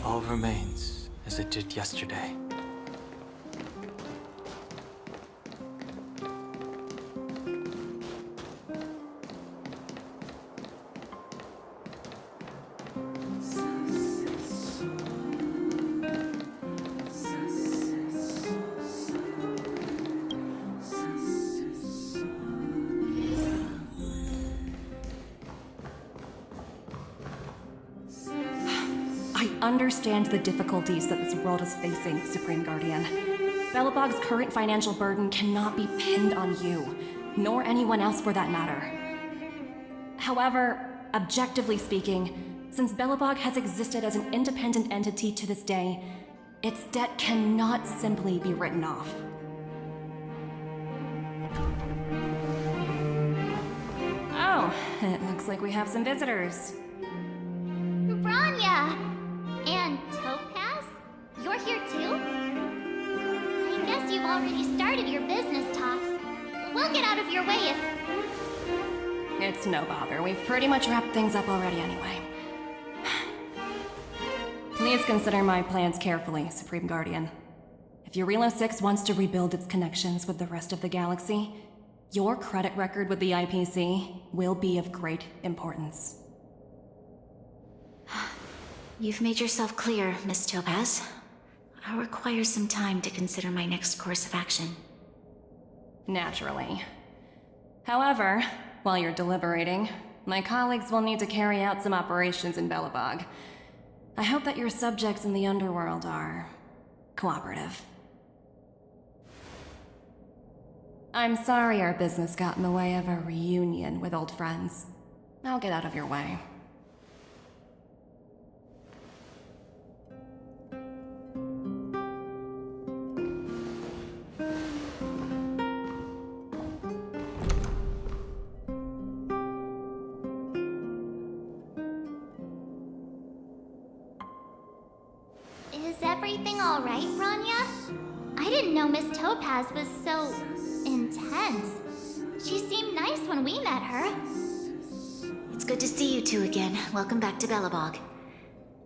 All remains as it did yesterday. I understand the difficulties that this world is facing, Supreme Guardian. Belobog's current financial burden cannot be pinned on you, nor anyone else for that matter. However, objectively speaking, since Belobog has existed as an independent entity to this day, its debt cannot simply be written off. Oh, it looks like we have some visitors. Rania! And Topaz? You're here too? I guess you've already started your business talks. We'll get out of your way if... It's no bother. We've pretty much wrapped things up already anyway. Please consider my plans carefully, Supreme Guardian. If Eurilo 6 wants to rebuild its connections with the rest of the galaxy, your credit record with the IPC will be of great importance. You've made yourself clear, Miss Topaz. I'll require some time to consider my next course of action. Naturally. However, while you're deliberating, my colleagues will need to carry out some operations in Belobog. I hope that your subjects in the underworld are cooperative. I'm sorry our business got in the way of a reunion with old friends. I'll get out of your way. Is everything all right, Rania? I didn't know Miss Topaz was so... intense. She seemed nice when we met her. It's good to see you two again. Welcome back to Belobog.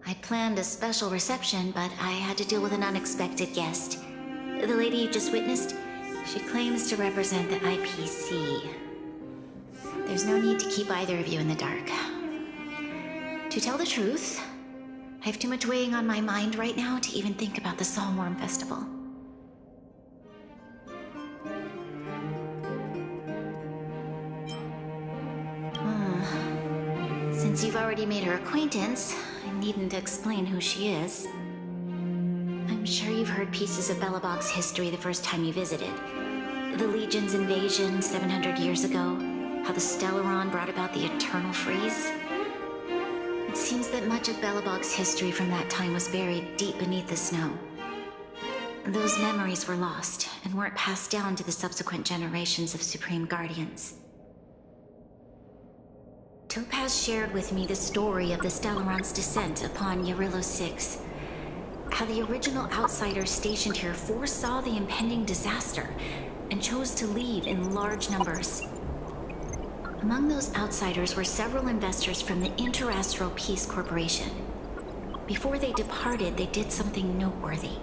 I planned a special reception, but I had to deal with an unexpected guest. The lady you just witnessed, she claims to represent the IPC. There's no need to keep either of you in the dark. To tell the truth, I have too much weighing on my mind right now to even think about the Saltworm Festival. Since you've already made her acquaintance, I needn't explain who she is. I'm sure you've heard pieces of Belobog's history the first time you visited. The Legion's invasion 700 years ago, how the Stellaron brought about the Eternal Freeze. It seems that much of Belobog's history from that time was buried deep beneath the snow. Those memories were lost and weren't passed down to the subsequent generations of Supreme Guardians. Topaz shared with me the story of the Stellaron's descent upon Eurilo 6. How the original outsiders stationed here foresaw the impending disaster and chose to leave in large numbers. Among those outsiders were several investors from the Interastral Peace Corporation. Before they departed, they did something noteworthy.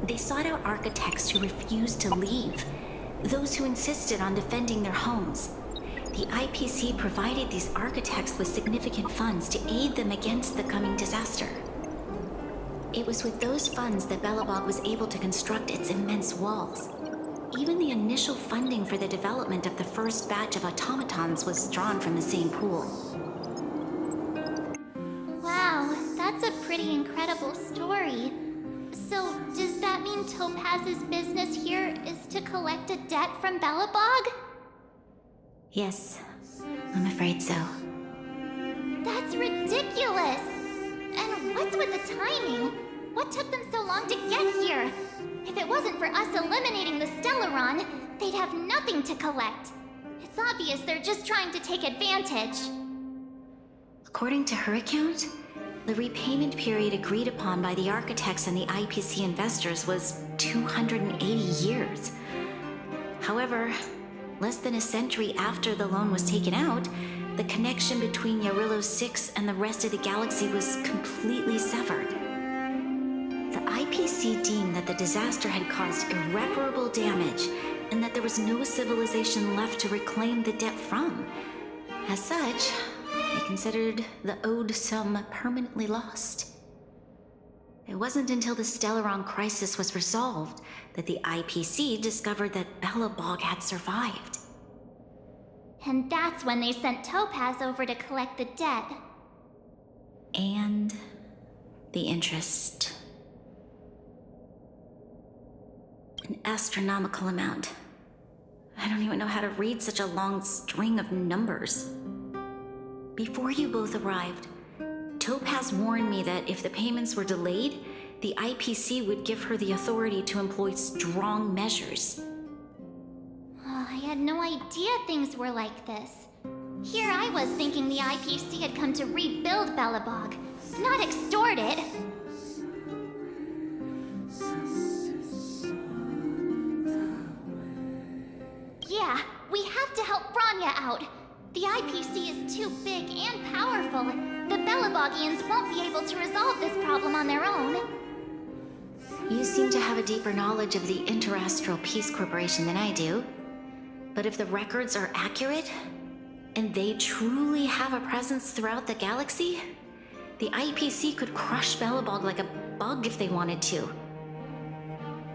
They sought out architects who refused to leave, those who insisted on defending their homes. The IPC provided these architects with significant funds to aid them against the coming disaster. It was with those funds that Belobog was able to construct its immense walls. Even the initial funding for the development of the first batch of automatons was drawn from the same pool. Wow, that's a pretty incredible story. So, does that mean Topaz's business here is to collect a debt from Belobog? Yes, I'm afraid so. That's ridiculous! And what's with the timing? What took them so long to get here? If it wasn't for us eliminating the Stellaron, they'd have nothing to collect. It's obvious they're just trying to take advantage. According to her account, the repayment period agreed upon by the architects and the IPC investors was 280 years. However, less than a century after the loan was taken out, The connection between Yarillo 6 and the rest of the galaxy was completely severed. The IPC deemed that the disaster had caused irreparable damage and that there was no civilization left to reclaim the debt from. As such, they considered the owed sum permanently lost. It wasn't until the Stellaron crisis was resolved that the IPC discovered that Belobog had survived. And that's when they sent Topaz over to collect the debt. And the interest. An astronomical amount. I don't even know how to read such a long string of numbers. Before you both arrived, Topaz warned me that if the payments were delayed, the IPC would give her the authority to employ strong measures. Oh, I had no idea things were like this. Here I was thinking the IPC had come to rebuild Belobog, not extort it. Yeah, we have to help Bronya out. The IPC is too big and powerful. The Belobogians won't be able to resolve this problem on their own. You seem to have a deeper knowledge of the Interastral Peace Corporation than I do. But if the records are accurate, and they truly have a presence throughout the galaxy, the IPC could crush Belobog like a bug if they wanted to.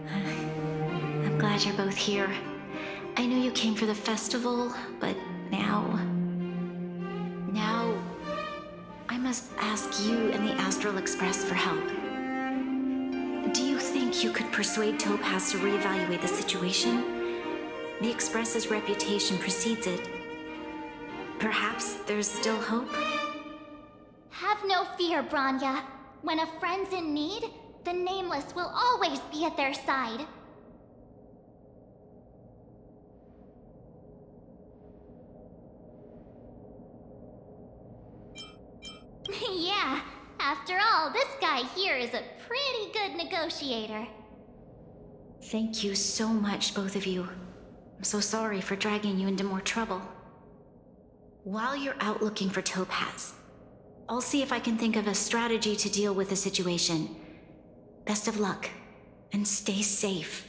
I'm glad you're both here. I know you came for the festival, but now I must ask you and the Astral Express for help. Do you think you could persuade Topaz to reevaluate the situation? The Express's reputation precedes it. Perhaps there's still hope? Have no fear, Bronya. When a friend's in need, the Nameless will always be at their side. Yeah, after all, this guy here is a pretty good negotiator. Thank you so much, both of you. I'm so sorry for dragging you into more trouble. While you're out looking for Topaz, I'll see if I can think of a strategy to deal with the situation. Best of luck, and stay safe.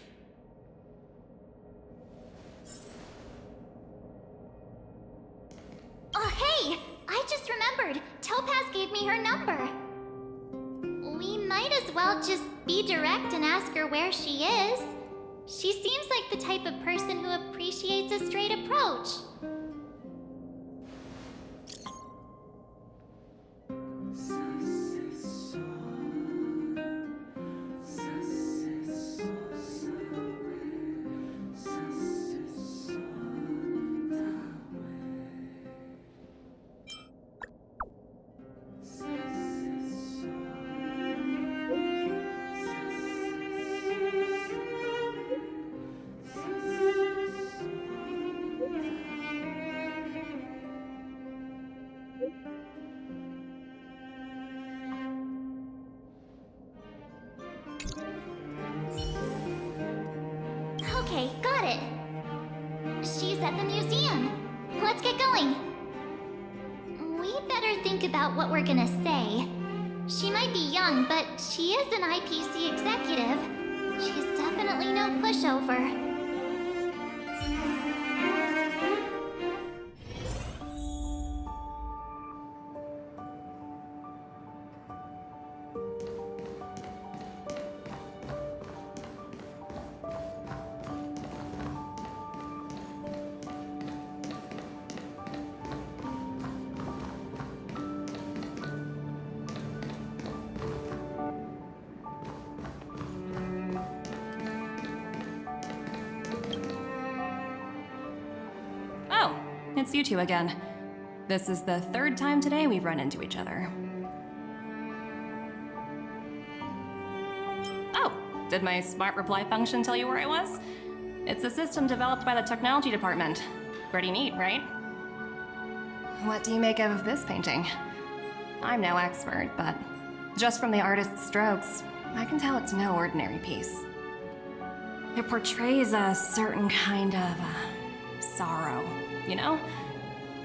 Oh, hey! I just remembered. Topaz gave me her number. We might as well just be direct and ask her where she is. She seems like the type of person who appreciates a straight approach. Okay, got it. She's at the museum. Let's get going. We better think about what we're gonna say. She might be young, but she is an IPC executive. She's definitely no pushover. It's you two again. This is the third time today we've run into each other. Oh, did my smart reply function tell you where I was? It's a system developed by the technology department. Pretty neat, right? What do you make of this painting? I'm no expert, but just from the artist's strokes, I can tell it's no ordinary piece. It portrays a certain kind of sorrow, you know?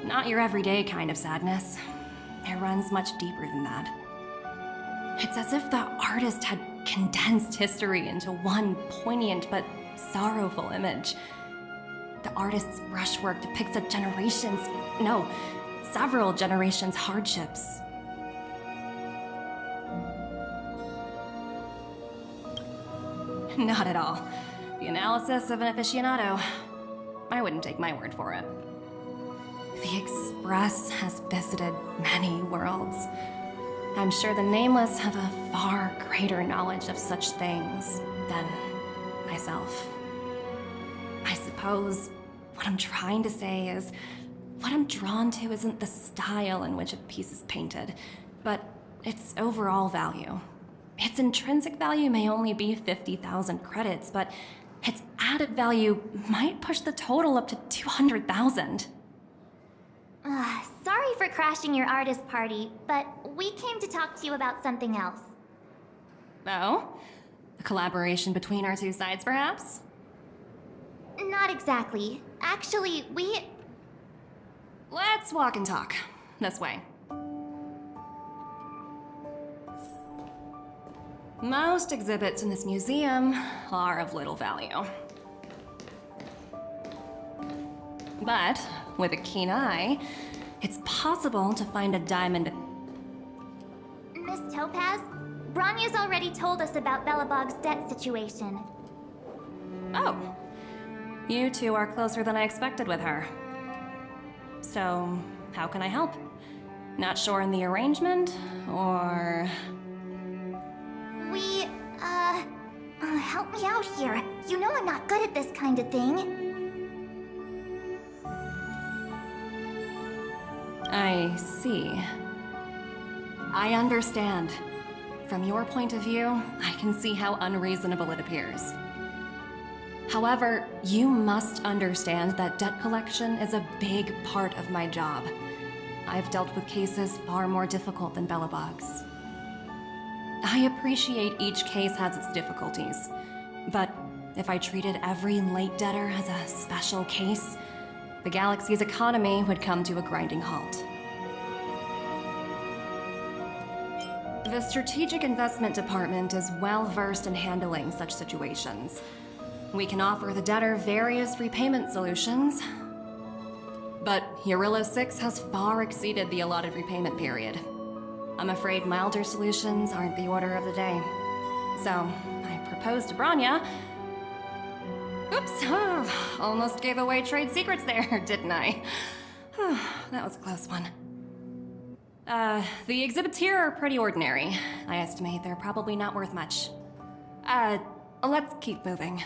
Not your everyday kind of sadness. It runs much deeper than that. It's as if the artist had condensed history into one poignant but sorrowful image. The artist's brushwork depicts several generations' hardships. Not at all. The analysis of an aficionado. I wouldn't take my word for it. The Express has visited many worlds. I'm sure the Nameless have a far greater knowledge of such things than myself. I suppose what I'm trying to say is, what I'm drawn to isn't the style in which a piece is painted, but its overall value. Its intrinsic value may only be 50,000 credits, but its added value might push the total up to 200,000. Sorry for crashing your artist party, but we came to talk to you about something else. Oh? A collaboration between our two sides, perhaps? Not exactly. Actually, Let's walk and talk. This way. Most exhibits in this museum are of little value. But with a keen eye, it's possible to find a diamond. Miss Topaz, Bronya's already told us about Belobog's debt situation. Oh. You two are closer than I expected with her. So, how can I help? Not sure in the arrangement, or... Help me out here. You know I'm not good at this kind of thing. I see. I understand. From your point of view, I can see how unreasonable it appears. However, you must understand that debt collection is a big part of my job. I've dealt with cases far more difficult than Belobog's. I appreciate each case has its difficulties, but if I treated every late debtor as a special case, the galaxy's economy would come to a grinding halt. The Strategic Investment Department is well versed in handling such situations. We can offer the debtor various repayment solutions, but Eurillo 6 has far exceeded the allotted repayment period. I'm afraid milder solutions aren't the order of the day. So, I proposed to Bronya. Oops, almost gave away trade secrets there, didn't I? That was a close one. The exhibits here are pretty ordinary. I estimate they're probably not worth much. Let's keep moving.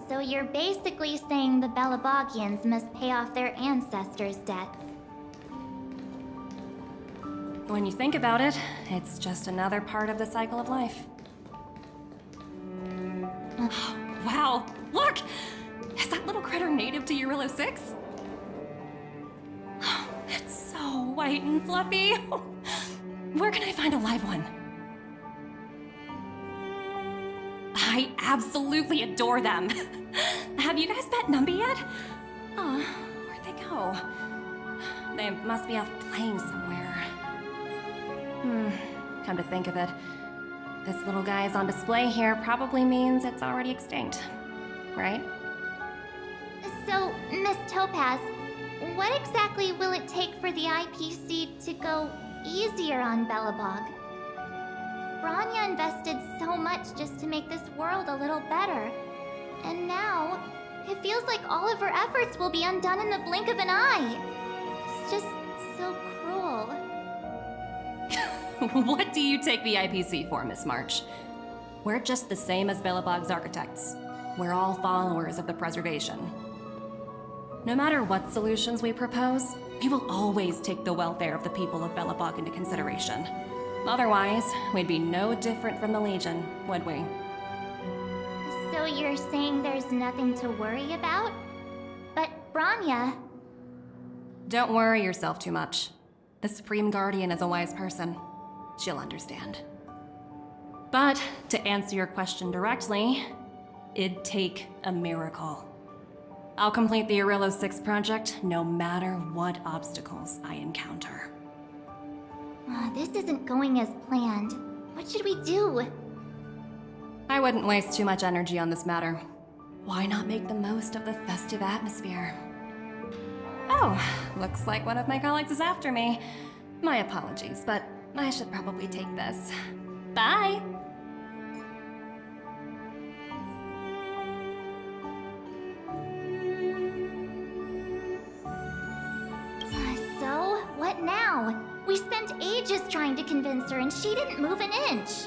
So you're basically saying the Belobogians must pay off their ancestors' debts. When you think about it, it's just another part of the cycle of life. Wow, look! Is that little critter native to Eurillo 6? It's so white and fluffy. Where can I find a live one? I absolutely adore them. Have you guys met Numby yet? Oh, where'd they go? They must be off playing somewhere. Come to think of it, this little guy's on display here probably means it's already extinct, right? So, Miss Topaz, what exactly will it take for the IPC to go easier on Belobog? Bronya invested so much just to make this world a little better. And now, it feels like all of her efforts will be undone in the blink of an eye. It's just so cruel. What do you take the IPC for, Miss March? We're just the same as Belobog's architects. We're all followers of the preservation. No matter what solutions we propose, we will always take the welfare of the people of Belobog into consideration. Otherwise, we'd be no different from the Legion, would we? So you're saying there's nothing to worry about? But Bronya... Don't worry yourself too much. The Supreme Guardian is a wise person. She'll understand. But, to answer your question directly, It'd take a miracle. I'll complete the Arillo 6 project no matter what obstacles I encounter. This isn't going as planned. What should we do? I wouldn't waste too much energy on this matter. Why not make the most of the festive atmosphere? Oh, looks like one of my colleagues is after me. My apologies, but I should probably take this. Bye! So, what now? We spent ages trying to convince her and she didn't move an inch.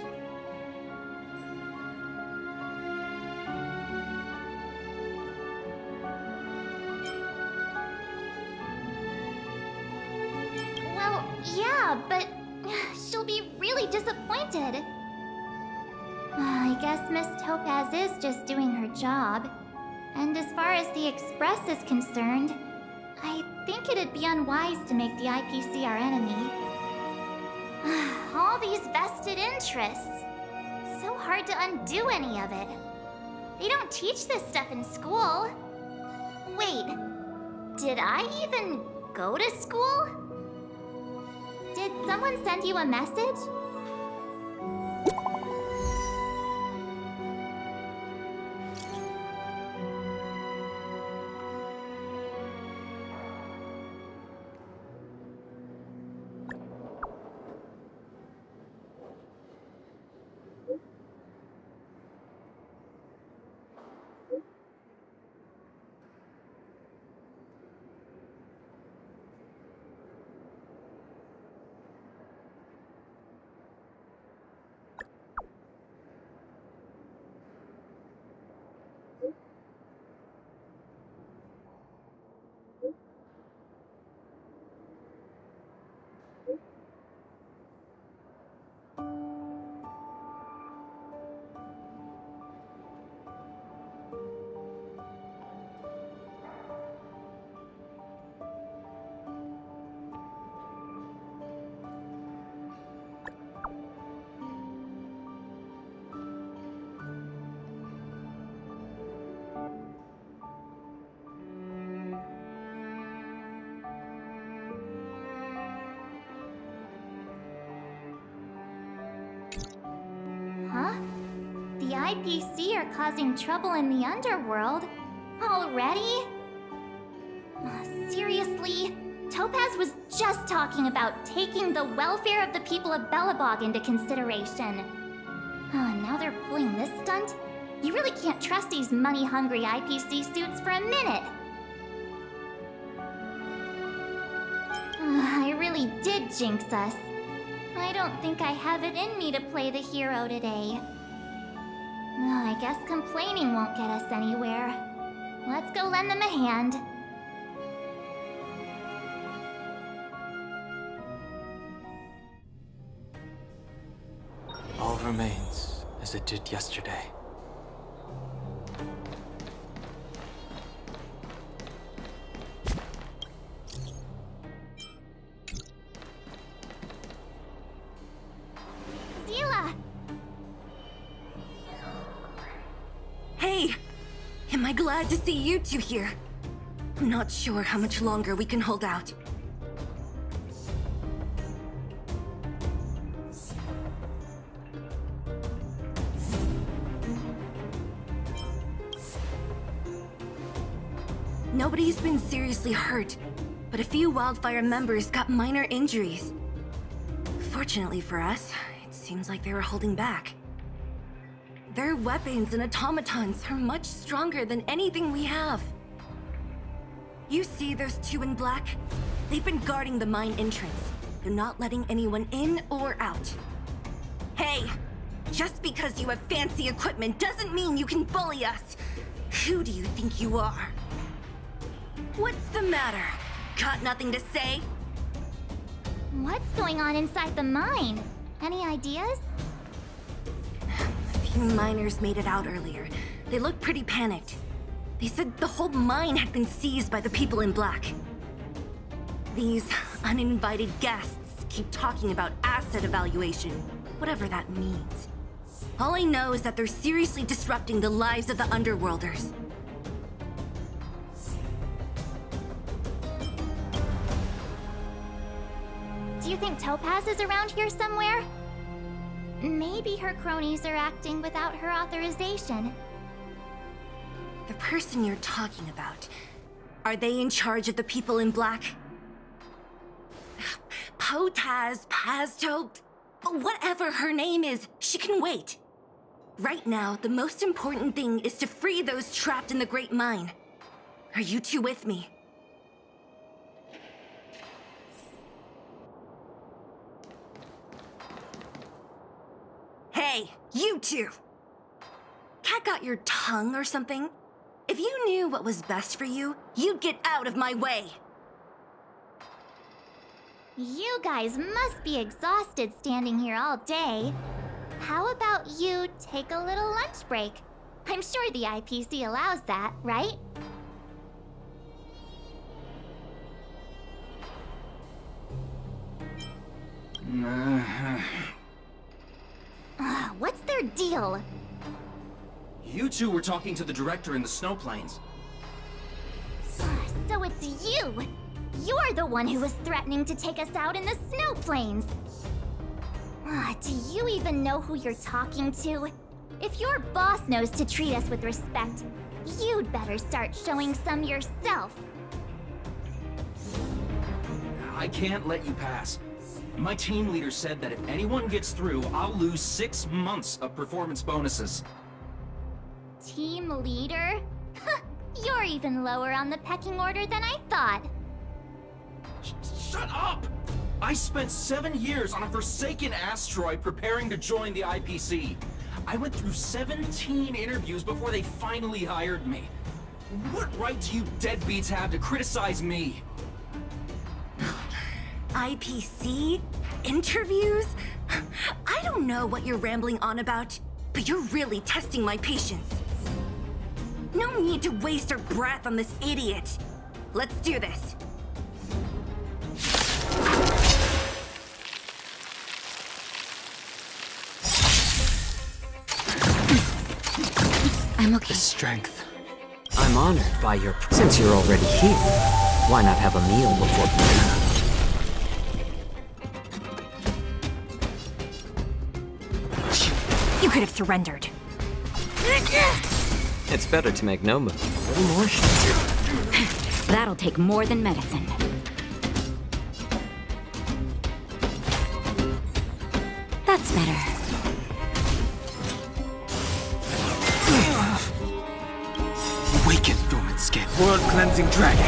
Well, yeah, but she'll be really disappointed. I guess Miss Topaz is just doing her job. And as far as the Express is concerned, I think it'd be unwise to make the IPC our enemy. All these vested interests. It's so hard to undo any of it. They don't teach this stuff in school. Wait, did I even go to school? Did someone send you a message? Huh? The IPC are causing trouble in the underworld? Already? Seriously? Topaz was just talking about taking the welfare of the people of Belobog into consideration. Now they're pulling this stunt? You really can't trust these money-hungry IPC suits for a minute. I really did jinx us. I don't think I have it in me to play the hero today. I guess complaining won't get us anywhere. Let's go lend them a hand. All remains as it did yesterday. Hey! Am I glad to see you two here? I'm not sure how much longer we can hold out. Nobody's been seriously hurt, but a few Wildfire members got minor injuries. Fortunately for us, it seems like they were holding back. Their weapons and automatons are much stronger than anything we have. You see those two in black? They've been guarding the mine entrance. They're not letting anyone in or out. Hey! Just because you have fancy equipment doesn't mean you can bully us! Who do you think you are? What's the matter? Got nothing to say? What's going on inside the mine? Any ideas? A few miners made it out earlier. They looked pretty panicked. They said the whole mine had been seized by the people in black. These uninvited guests keep talking about asset evaluation, whatever that means. All I know is that they're seriously disrupting the lives of the Underworlders. Do you think Topaz is around here somewhere? Maybe her cronies are acting without her authorization. The person you're talking about, are they in charge of the people in black? Potaz, Pazto, whatever her name is, she can wait. Right now, the most important thing is to free those trapped in the Great Mine. Are you two with me? Hey, you two! Cat got your tongue or something? If you knew what was best for you, you'd get out of my way! You guys must be exhausted standing here all day. How about you take a little lunch break? I'm sure the IPC allows that, right? What's their deal? You two were talking to the director in the snow plains. So it's you! You're the one who was threatening to take us out in the snow plains! Do you even know who you're talking to? If your boss knows to treat us with respect, you'd better start showing some yourself. I can't let you pass. My team leader said that if anyone gets through, I'll lose 6 months of performance bonuses. Team leader? You're even lower on the pecking order than I thought. Shut up! I spent 7 years on a forsaken asteroid preparing to join the IPC. I went through 17 interviews before they finally hired me. What right do you deadbeats have to criticize me? IPC? Interviews? I don't know what you're rambling on about, but you're really testing my patience. No need to waste our breath on this idiot. Let's do this. I'm okay. The strength. I'm honored by your... Since you're already here, why not have a meal before... You could have surrendered. It's better to make no move. A little more That'll take more than medicine. That's better. Awaken, dormant skin. World-cleansing dragon.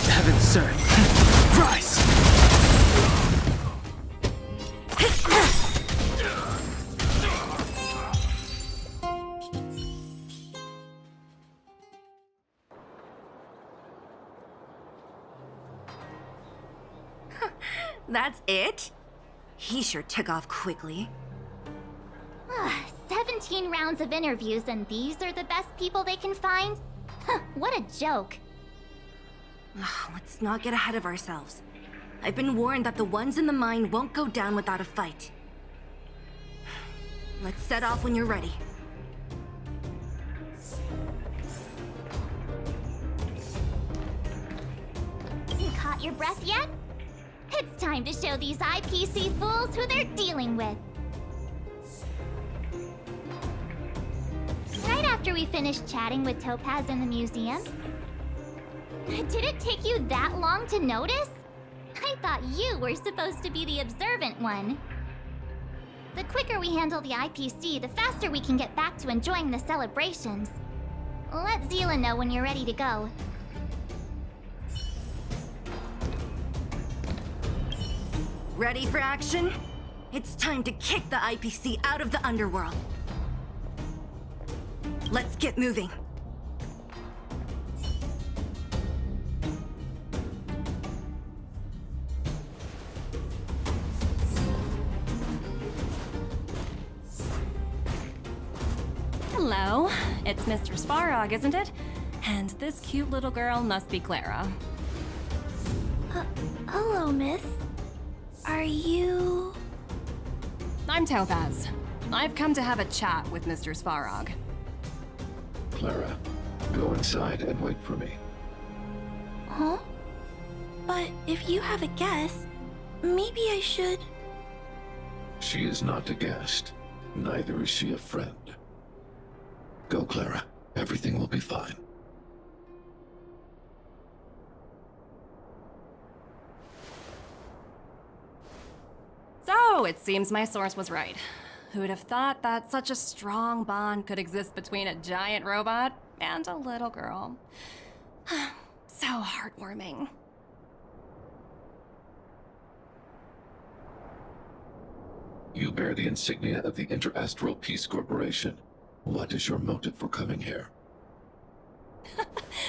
Heaven serve. Rise! That's it? He sure took off quickly. 17 rounds of interviews and these are the best people they can find? What a joke. Let's not get ahead of ourselves. I've been warned that the ones in the mine won't go down without a fight. Let's set off when you're ready. You caught your breath yet? It's time to show these IPC fools who they're dealing with. Right after we finished chatting with Topaz in the museum. Did it take you that long to notice? I thought you were supposed to be the observant one. The quicker we handle the IPC, the faster we can get back to enjoying the celebrations. Let Zila know when you're ready to go. Ready for action? It's time to kick the IPC out of the underworld. Let's get moving. Hello, it's Mr. Svarog, isn't it? And this cute little girl must be Clara. Hello, miss. Are you... I'm Topaz. I've come to have a chat with Mr. Svarog. Clara, go inside and wait for me. Huh? But if you have a guest, maybe I should... She is not a guest. Neither is she a friend. Go, Clara. Everything will be fine. So, it seems my source was right. Who'd have thought that such a strong bond could exist between a giant robot and a little girl? So heartwarming. You bear the insignia of the Interastral Peace Corporation. What is your motive for coming here?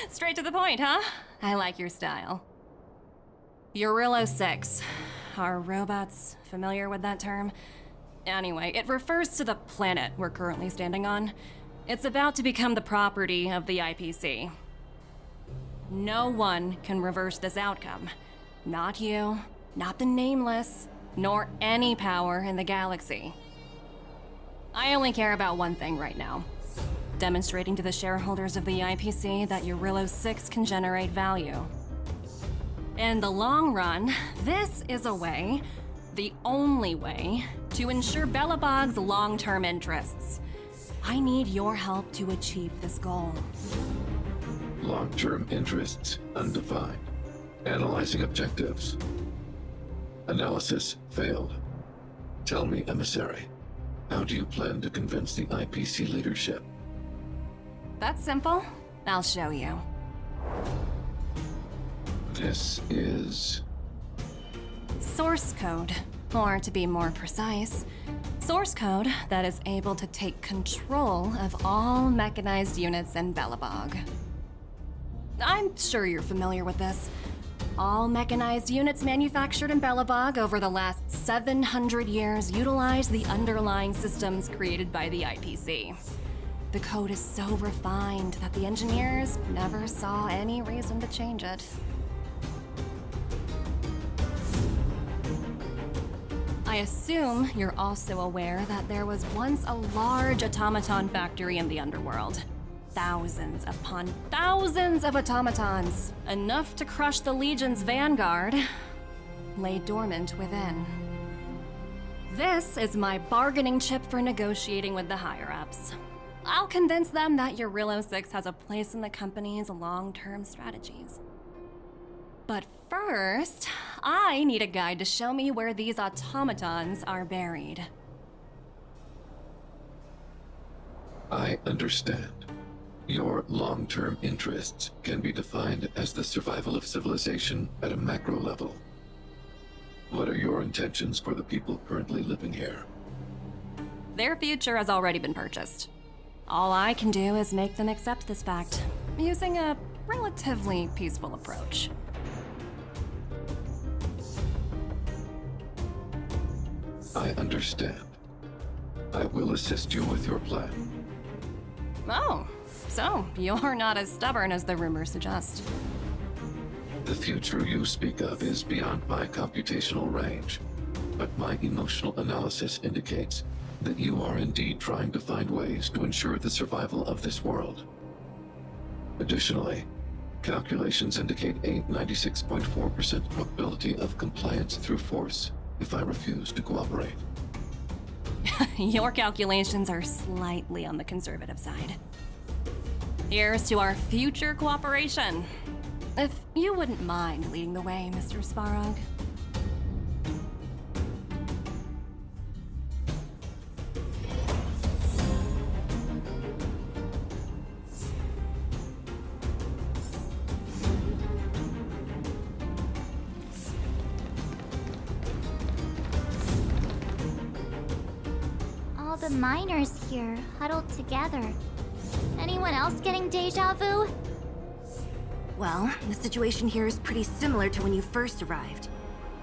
Straight to the point, huh? I like your style. Eurillo 6. Are robots familiar with that term? Anyway, it refers to the planet we're currently standing on. It's about to become the property of the IPC. No one can reverse this outcome. Not you, not the Nameless, nor any power in the galaxy. I only care about one thing right now. Demonstrating to the shareholders of the IPC that Eurillo 6 can generate value. In the long run, this is a way, the only way, to ensure Belobog's long-term interests. I need your help to achieve this goal. Long-term interests undefined. Analyzing objectives. Analysis failed. Tell me, emissary, how do you plan to convince the IPC leadership? That's simple. I'll show you. This is... Source code. Or to be more precise, source code that is able to take control of all mechanized units in Belobog. I'm sure you're familiar with this. All mechanized units manufactured in Belobog over the last 700 years utilize the underlying systems created by the IPC. The code is so refined that the engineers never saw any reason to change it. I assume you're also aware that there was once a large automaton factory in the underworld. Thousands upon thousands of automatons, enough to crush the Legion's vanguard, lay dormant within. This is my bargaining chip for negotiating with the higher-ups. I'll convince them that Eurillo 6 has a place in the company's long-term strategies. But first, I need a guide to show me where these automatons are buried. I understand. Your long-term interests can be defined as the survival of civilization at a macro level. What are your intentions for the people currently living here? Their future has already been purchased. All I can do is make them accept this fact, using a relatively peaceful approach. I understand. I will assist you with your plan. Oh, so you're not as stubborn as the rumors suggest. The future you speak of is beyond my computational range, but my emotional analysis indicates that you are indeed trying to find ways to ensure the survival of this world. Additionally, calculations indicate a 96.4% probability of compliance through force if I refuse to cooperate. Your calculations are slightly on the conservative side. Here's to our future cooperation. If you wouldn't mind leading the way, Mr. Svarog. All the miners here, huddled together. Anyone else getting deja vu? Well, the situation here is pretty similar to when you first arrived.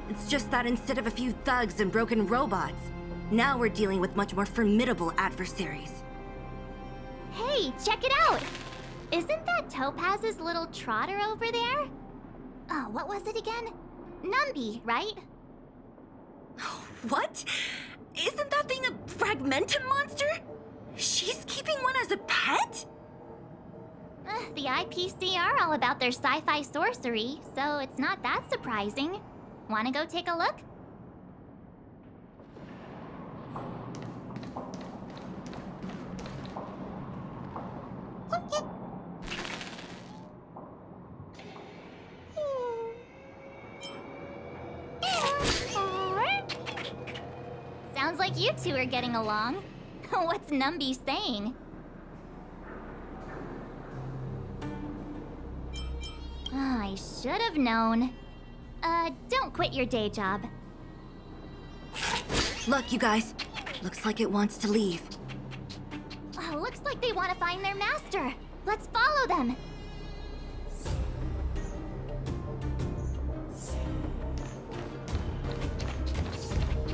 It's just that instead of a few thugs and broken robots, now we're dealing with much more formidable adversaries. Hey, check it out! Isn't that Topaz's little trotter over there? Oh, what was it again? Numby, right? What? Isn't that thing a fragmentum monster? She's keeping one as a pet? The IPC are all about their sci-fi sorcery, so it's not that surprising. Wanna go take a look? Sounds like you two are getting along. What's Numby saying? I should have known. Don't quit your day job. Look, you guys. Looks like it wants to leave. Looks like they want to find their master. Let's follow them.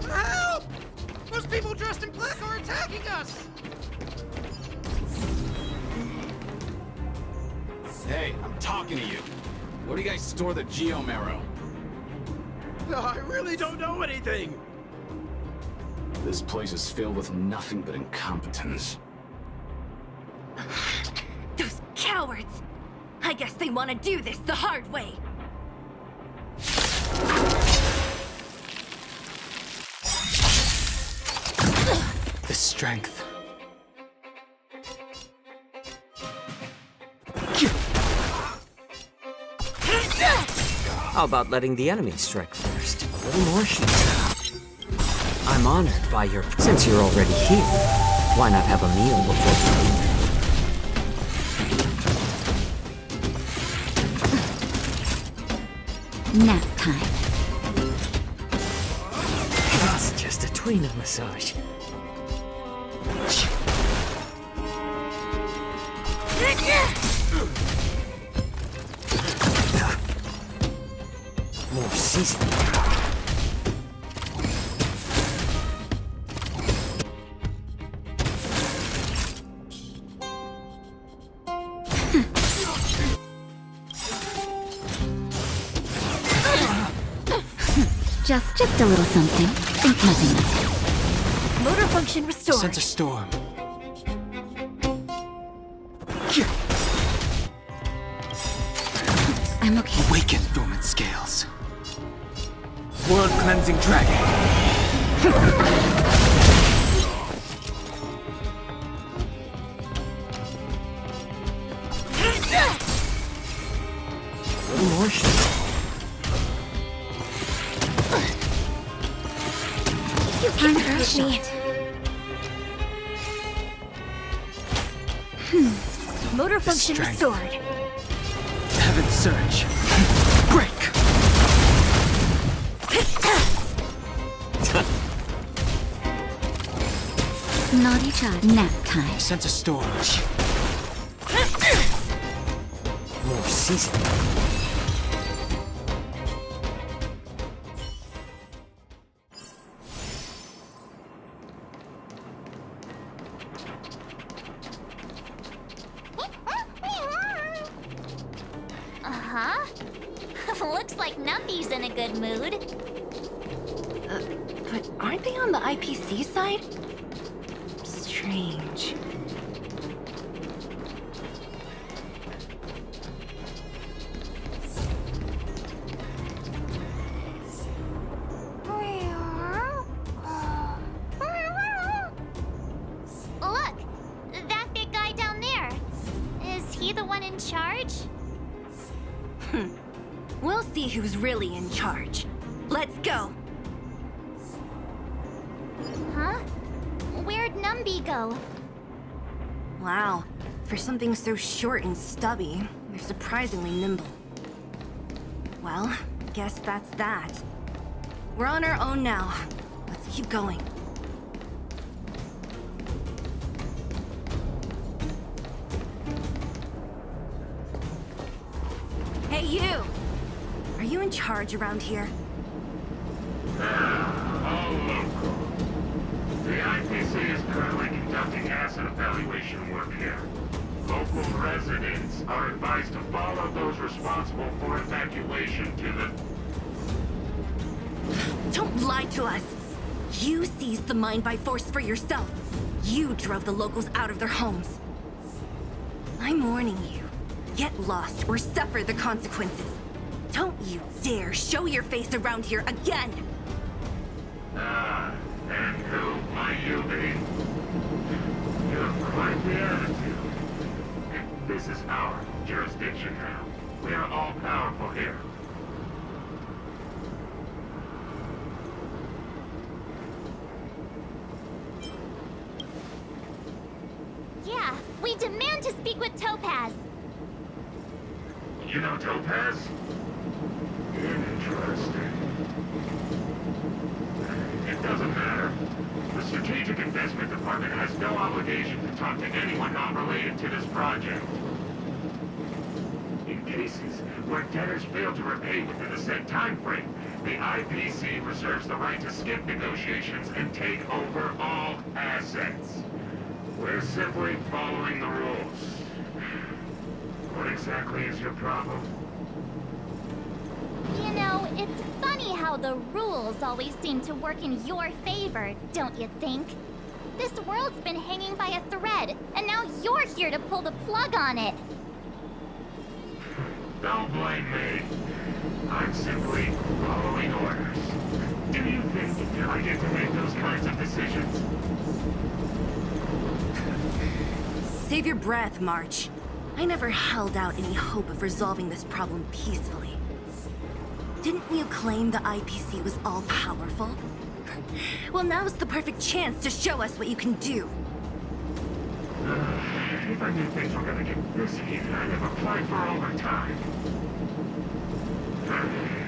Help! Those people dressed in black are attacking us! Hey, I'm talking to you. Where do you guys store the Geomarrow? I really don't know anything! This place is filled with nothing but incompetence. Those cowards! I guess they want to do this the hard way. The strength. How about letting the enemy strike first? A little more heat. I'm honored by your... Since you're already here, why not have a meal before you leave? Nap time. It's just a tweener massage. More seasoning. Just a little something. Think nothing of it. Motor function restored. Sense a storm. I'm okay. Awaken dormant scales. World cleansing dragon. A little more heat. You can't hurt me. Motor function strength. restored. Heaven surge. Break. Naughty child. Nap time. Sense a storm. More seasoning. Looks like Numby's in a good mood. But aren't they on the IPC side? Strange. Look, that big guy down there. Is he the one in charge? We'll see who's really in charge. Let's go. Huh? Where'd Numby go? Wow. For something so short and stubby, they're surprisingly nimble. Well, guess that's that. We're on our own now. Let's keep going. Hey, you! Are you in charge around here? All local. The IPC is currently conducting asset evaluation work here. Local residents are advised to follow those responsible for evacuation to the... Don't lie to us! You seized the mine by force for yourself. You drove the locals out of their homes. I'm warning you. Get lost or suffer the consequences. Don't you dare show your face around here again! Ah, and who might you be? You have quite the attitude. This is our jurisdiction now. We are all powerful here. Yeah, we demand to speak with Topaz. You know Topaz? Interesting. It doesn't matter. The Strategic Investment Department has no obligation to talk to anyone not related to this project. In cases where debtors fail to repay within a set time frame, the IPC reserves the right to skip negotiations and take over all assets. We're simply following the rules. What exactly is your problem? You know, it's funny how the rules always seem to work in your favor, don't you think? This world's been hanging by a thread, and now you're here to pull the plug on it. Don't blame me. I'm simply following orders. Do you think I get to make those kinds of decisions? Save your breath, March. I never held out any hope of resolving this problem peacefully. Didn't you claim the IPC was all-powerful? Well, now's the perfect chance to show us what you can do. If I knew things were gonna get this heated, I'd have applied for overtime.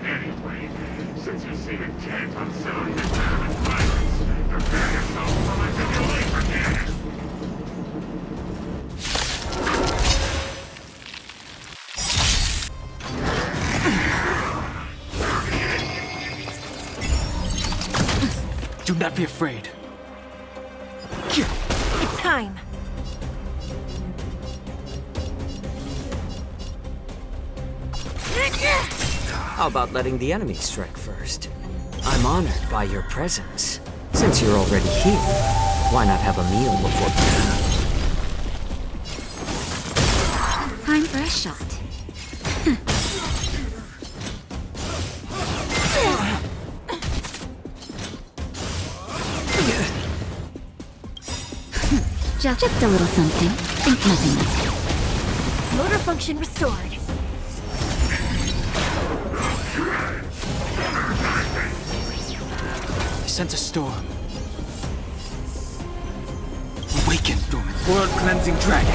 Anyway, since you seem intent on settling this matter with violence, prepare yourself for my simulation cannon. Do not be afraid. It's time. How about letting the enemy strike first? I'm honored by your presence. Since you're already here, why not have a meal before... Time for a shot. Just a little something. Think nothing of it. Motor function restored. I sense a storm. Awaken, dormant. World-cleansing dragon.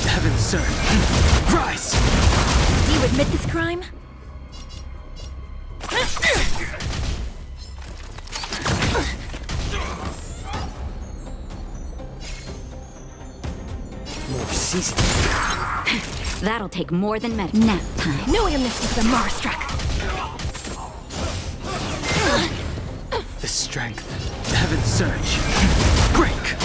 Heaven, sir. Rise! Do you admit this crime? More season. That'll take more than nap time. No amnesty for the Marstruck. The strength. Heaven surge. Break!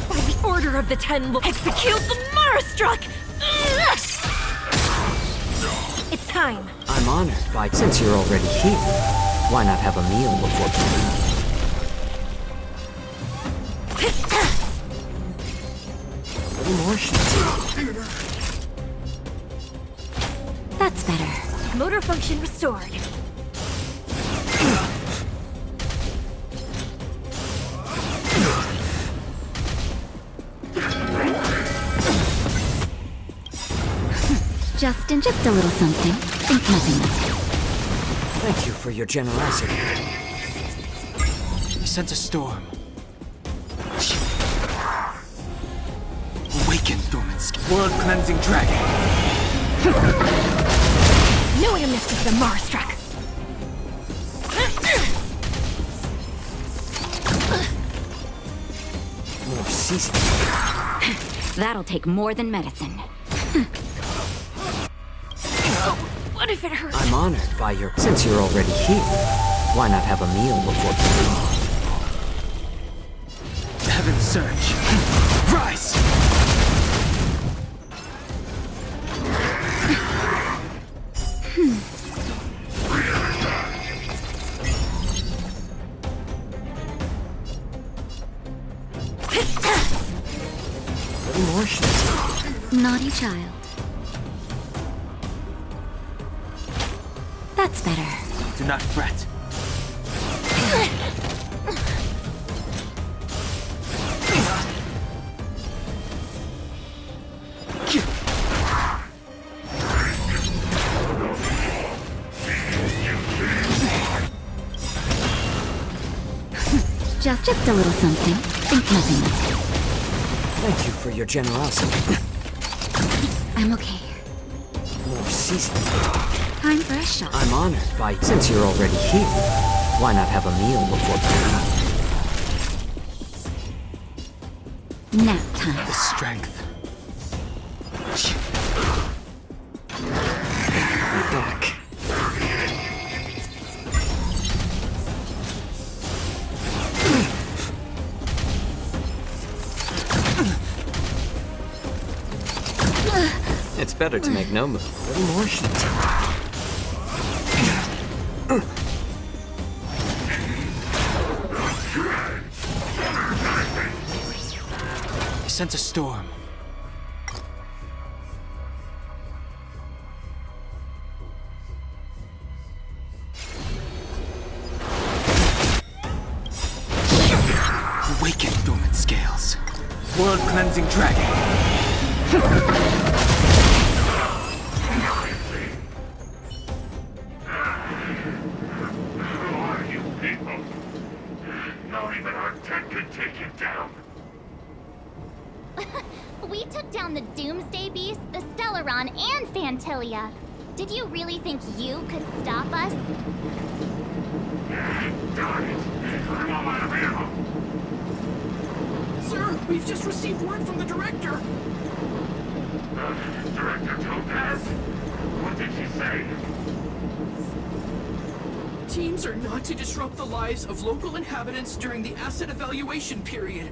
By the order of the Ten, we'll execute the Marstruck! It's time. I'm honored by... Since you're already here, why not have a meal before... A little more sheets. That's better. Motor function restored. Just a little something. Think nothing of it. Thank you for your generosity. I sense a storm. Awaken, dormant. World-cleansing dragon. No amnesty for the Marstruck. More season. That'll take more than medicine. What if it hurts? I'm honored by your... Since you're already here, why not have a meal before... Heaven's surge. Rise! More sheets. Naughty child. That's better. Do not fret. Just a little something. Think nothing of it. Thank you for your generosity. I'm okay. More seasoning. Time for a shot. I'm honored by... Since you're already here, why not have a meal before... Nap time. The strength. Back. It's better to make no move. A little more sheets. I sense a storm. Awaken, dormant scales. World-cleansing dragon. Who are you people? Not even our tech can take you down. We took down the Doomsday Beast, the Stellaron, and Fantilia. Did you really think you could stop us? Darn it! I'm all out of ammo. Sir, we've just received word from the director. Director Topaz? What did she say? Teams are not to disrupt the lives of local inhabitants during the asset evaluation period.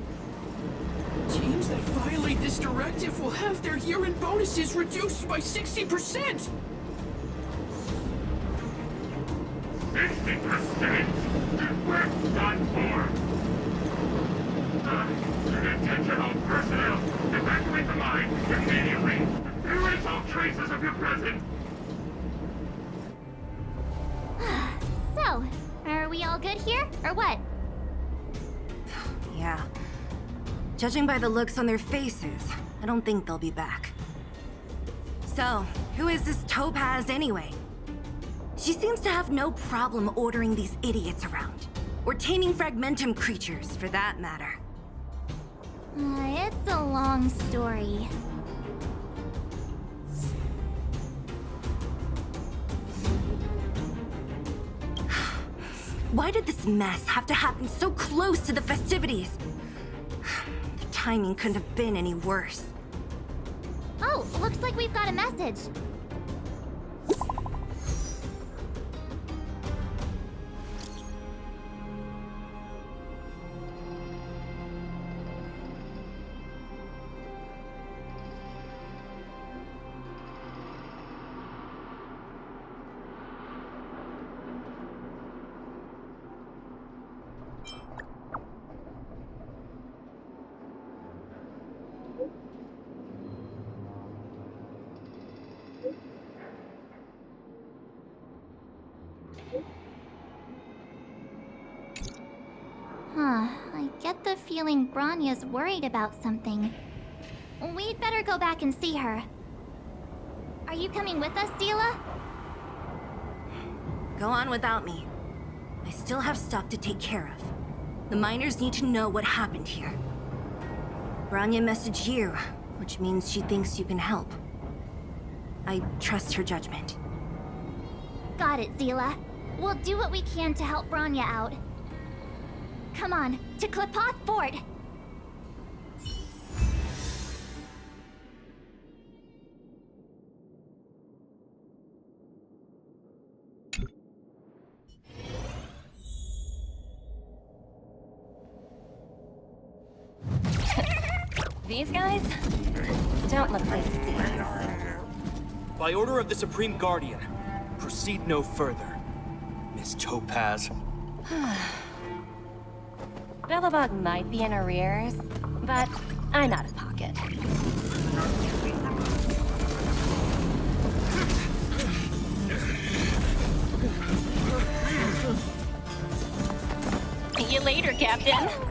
Teams that violate this directive will have their year-end bonuses reduced by 60%! 60%? We're done for! Attention all personnel! Evacuate the mine immediately! Erase all traces of your presence! So, are we all good here, or what? Yeah. Judging by the looks on their faces, I don't think they'll be back. So, who is this Topaz anyway? She seems to have no problem ordering these idiots around. Or taming fragmentum creatures, for that matter. It's a long story. Why did this mess have to happen so close to the festivities? The timing couldn't have been any worse. Oh, looks like we've got a message. I get the feeling Bronya's worried about something. We'd better go back and see her. Are you coming with us, Zila? Go on without me. I still have stuff to take care of. The miners need to know what happened here. Bronya messaged you, which means she thinks you can help. I trust her judgment. Got it, Zila. We'll do what we can to help Bronya out. Come on, to Klipoth Fort! These guys don't look like thieves. By order of the Supreme Guardian, proceed no further, Miss Topaz. Bellabog might be in arrears, but I'm out of pocket. See you later, Captain.